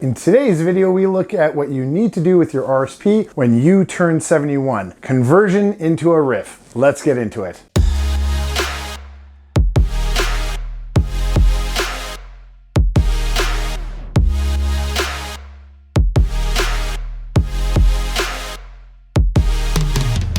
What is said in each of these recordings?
In today's video, we look at what you need to do with your RSP when you turn 71. Conversion into a RRIF. Let's get into it.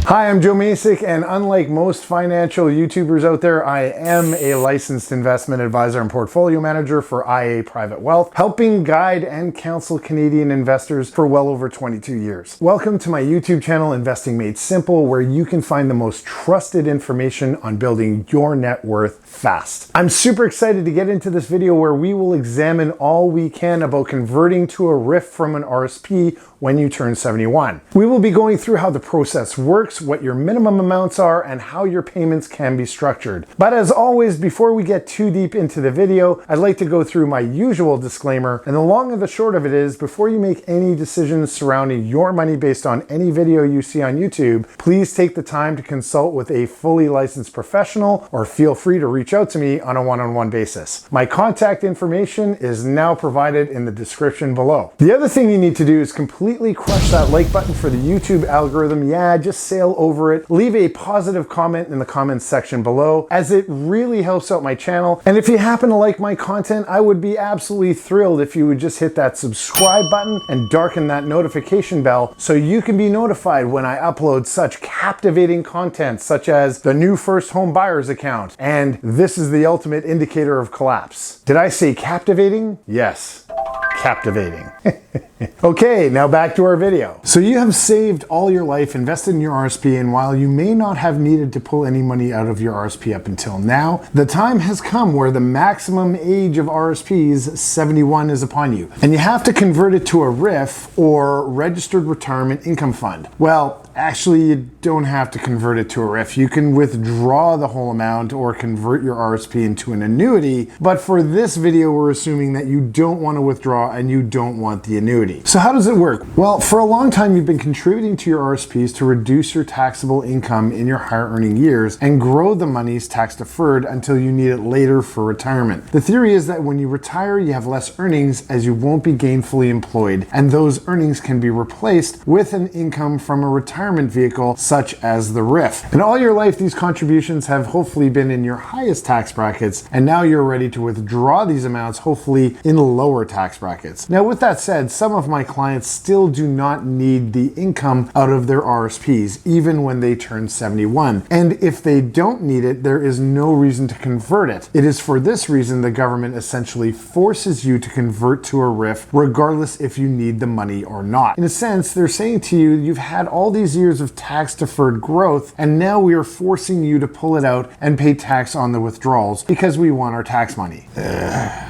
Hi, I'm Joe Macek, and unlike most financial YouTubers out there, I am a licensed investment advisor and portfolio manager for IA Private Wealth, helping guide and counsel Canadian investors for well over 22 years. Welcome to my YouTube channel, Investing Made Simple, where you can find the most trusted information on building your net worth fast. I'm super excited to get into this video where we will examine all we can about converting to a RRIF from an RSP when you turn 71. We will be going through how the process works, what your minimum amounts are, and how your payments can be structured. But as always, before we get too deep into the video, I'd like to go through my usual disclaimer. And the long and the short of it is, before you make any decisions surrounding your money based on any video you see on YouTube, please take the time to consult with a fully licensed professional, or feel free to reach out to me on a one-on-one basis. My contact information is now provided in the description below. The other thing you need to do is completely crush that like button for the YouTube algorithm. Yeah, just sail over it. Leave a positive comment in the comments section below, as it really helps out my channel. And if you happen to like my content, I would be absolutely thrilled if you would just hit that subscribe button and darken that notification bell so you can be notified when I upload such captivating content such as the new first home buyers account and this is the ultimate indicator of collapse. Did I say captivating? Yes, captivating. Okay, now back to our video. So you have saved all your life, invested in your RSP, and while you may not have needed to pull any money out of your RSP up until now, the time has come where the maximum age of RSPs, 71, is upon you. And you have to convert it to a RRIF, or Registered Retirement Income Fund. Well, actually, you don't have to convert it to a RRIF. You can withdraw the whole amount or convert your RSP into an annuity, but for this video, we're assuming that you don't want to withdraw and you don't want the annuity. So how does it work? Well, for a long time, you've been contributing to your RSPs to reduce your taxable income in your higher earning years and grow the monies tax deferred until you need it later for retirement. The theory is that when you retire, you have less earnings as you won't be gainfully employed, and those earnings can be replaced with an income from a retirement vehicle such as the RRIF. And all your life, these contributions have hopefully been in your highest tax brackets, and now you're ready to withdraw these amounts, hopefully in lower tax brackets. Now, with that said, some of my clients still do not need the income out of their RSPs, even when they turn 71. And if they don't need it, there is no reason to convert it. It is for this reason the government essentially forces you to convert to a RRIF, regardless if you need the money or not. In a sense, they're saying to you, you've had all these years of tax deferred growth, and now we are forcing you to pull it out and pay tax on the withdrawals because we want our tax money.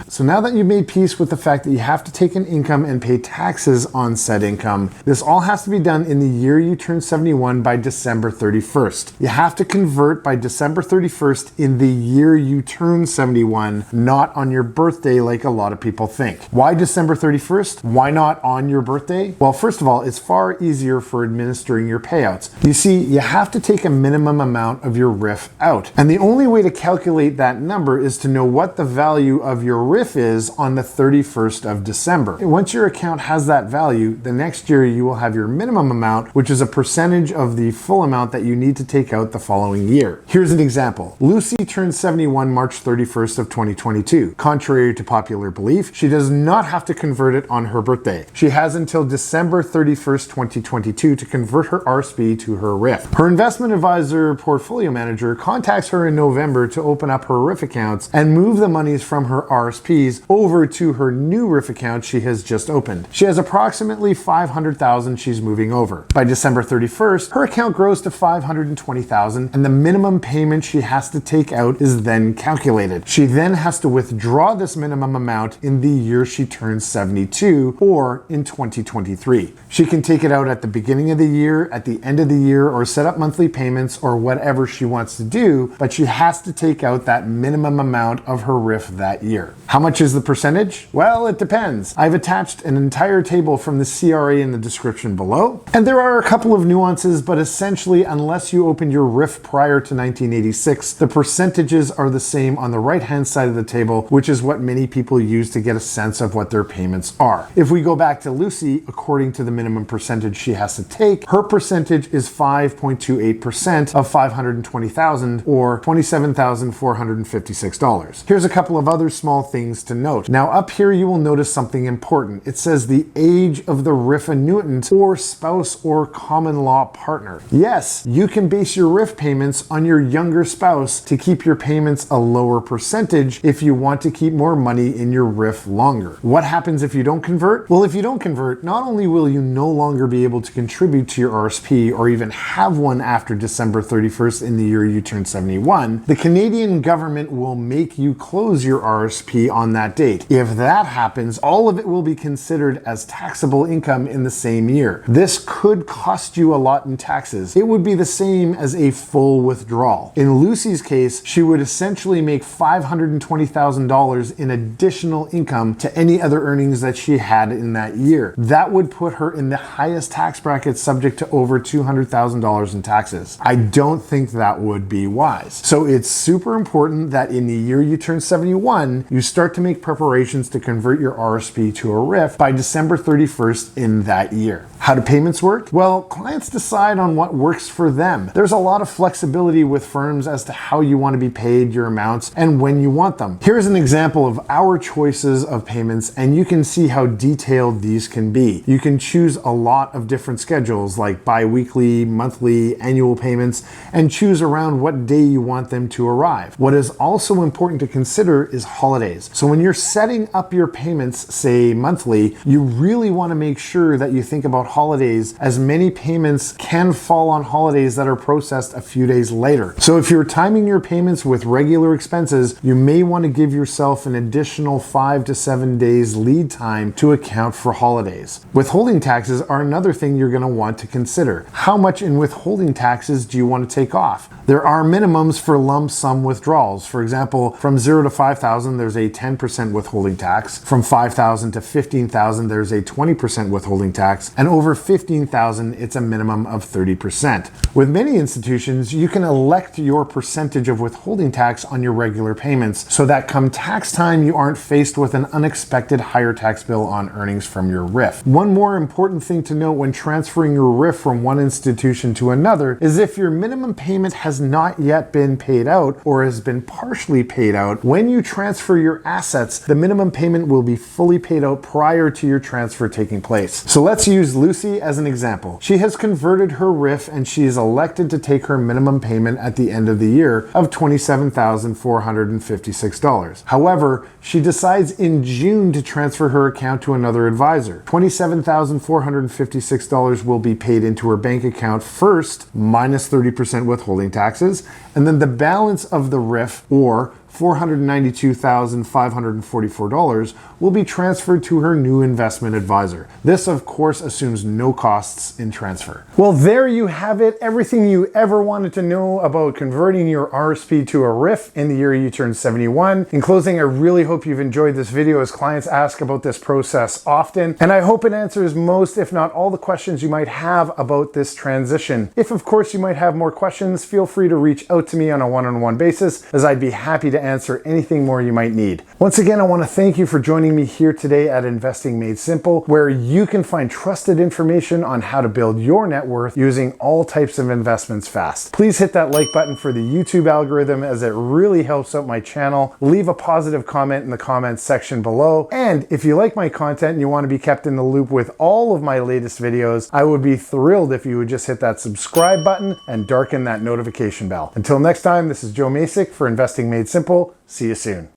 So now that you've made peace with the fact that you have to take an income and pay taxes on said income, this all has to be done in the year you turn 71 by December 31st. You have to convert by December 31st in the year you turn 71, not on your birthday like a lot of people think. Why December 31st? Why not on your birthday? Well, first of all, it's far easier for administering your payouts. You see, you have to take a minimum amount of your RRIF out. And the only way to calculate that number is to know what the value of your RRIF is on the 31st of December. Once your account has that value, the next year you will have your minimum amount, which is a percentage of the full amount that you need to take out the following year. Here's an example. Lucy turned 71 March 31st of 2022. Contrary to popular belief, she does not have to convert it on her birthday. She has until December 31st, 2022 to convert her RSP to her RRIF. Her investment advisor portfolio manager contacts her in November to open up her RRIF accounts and move the monies from her RSPs over to her new RRIF account she has just opened. She has approximately $500,000 she's moving over. By December 31st, her account grows to $520,000, and the minimum payment she has to take out is then calculated. She then has to withdraw this minimum amount in the year she turns 72, or in 2023. She can take it out at the beginning of the year at the end of the year or set up monthly payments or whatever she wants to do, but she has to take out that minimum amount of her RRIF that year. How much is the percentage? Well, it depends. I've attached an entire table from the CRA in the description below, and there are a couple of nuances, but essentially, unless you opened your RRIF prior to 1986, the percentages are the same on the right-hand side of the table, which is what many people use to get a sense of what their payments are. If we go back to Lucy, according to the minimum percentage she has to take, her percentage is 5.28% of $520,000 or $27,456. Here's a couple of other small things to note. Now up here you will notice something important. It says the age of the RRIF annuitant or spouse or common law partner. Yes, you can base your RRIF payments on your younger spouse to keep your payments a lower percentage if you want to keep more money in your RRIF longer. What happens if you don't convert? Well, if you don't convert, not only will you no longer be able to contribute to your RRSP or even have one after December 31st in the year you turn 71, the Canadian government will make you close your RRSP on that date. If that happens, all of it will be considered as taxable income in the same year. This could cost you a lot in taxes. It would be the same as a full withdrawal. In Lucy's case, she would essentially make $520,000 in additional income to any other earnings that she had in that year. That would put her in the highest tax bracket, subject to over $200,000 in taxes. I don't think that would be wise. So it's super important that in the year you turn 71, you start to make preparations to convert your RRSP to a RRIF by December 31st in that year. How do payments work? Well, clients decide on what works for them. There's a lot of flexibility with firms as to how you want to be paid, your amounts, and when you want them. Here's an example of our choices of payments, and you can see how detailed these can be. You can choose a lot of different schedules like bi-weekly, monthly, annual payments, and choose around what day you want them to arrive. What is also important to consider is holidays. So when you're setting up your payments, say monthly, you really want to make sure that you think about holidays, as many payments can fall on holidays that are processed a few days later. So if you're timing your payments with regular expenses, you may want to give yourself an additional 5 to 7 days lead time to account for holidays. Withholding taxes are another thing you're going to want to consider. How much in withholding taxes do you want to take off? There are minimums for lump sum withdrawals. For example, from 0 to 5,000, there's a 10% withholding tax. From 5,000 to 15,000, there's a 20% withholding tax. And over 15,000, it's a minimum of 30%. With many institutions, you can elect your percentage of withholding tax on your regular payments so that come tax time, you aren't faced with an unexpected higher tax bill on earnings from your RRIF. One more important thing to note when transferring your RRIF from one institution to another is if your minimum payment has not yet been paid out or has been partially paid out, when you transfer your assets, the minimum payment will be fully paid out prior to your transfer taking place. So let's use Lucy as an example. She has converted her RRIF and she is elected to take her minimum payment at the end of the year of $27,456. However, she decides in June to transfer her account to another advisor. $27,456 will be paid into her bank account first, minus 30% withholding taxes, and then the balance of the RRIF, or $492,544, will be transferred to her new investment advisor. This, of course, assumes no costs in transfer. Well, there you have it. Everything you ever wanted to know about converting your RRSP to a RRIF in the year you turn 71. In closing, I really hope you've enjoyed this video, as clients ask about this process often, and I hope it answers most, if not all, the questions you might have about this transition. If, of course, you might have more questions, feel free to reach out to me on a one-on-one basis, as I'd be happy to answer anything more you might need. Once again, I want to thank you for joining me here today at Investing Made Simple, where you can find trusted information on how to build your net worth using all types of investments fast. Please hit that like button for the YouTube algorithm, as it really helps out my channel. Leave a positive comment in the comments section below. And if you like my content and you want to be kept in the loop with all of my latest videos, I would be thrilled if you would just hit that subscribe button and darken that notification bell. Until next time, this is Joe Macek for Investing Made Simple. See you soon.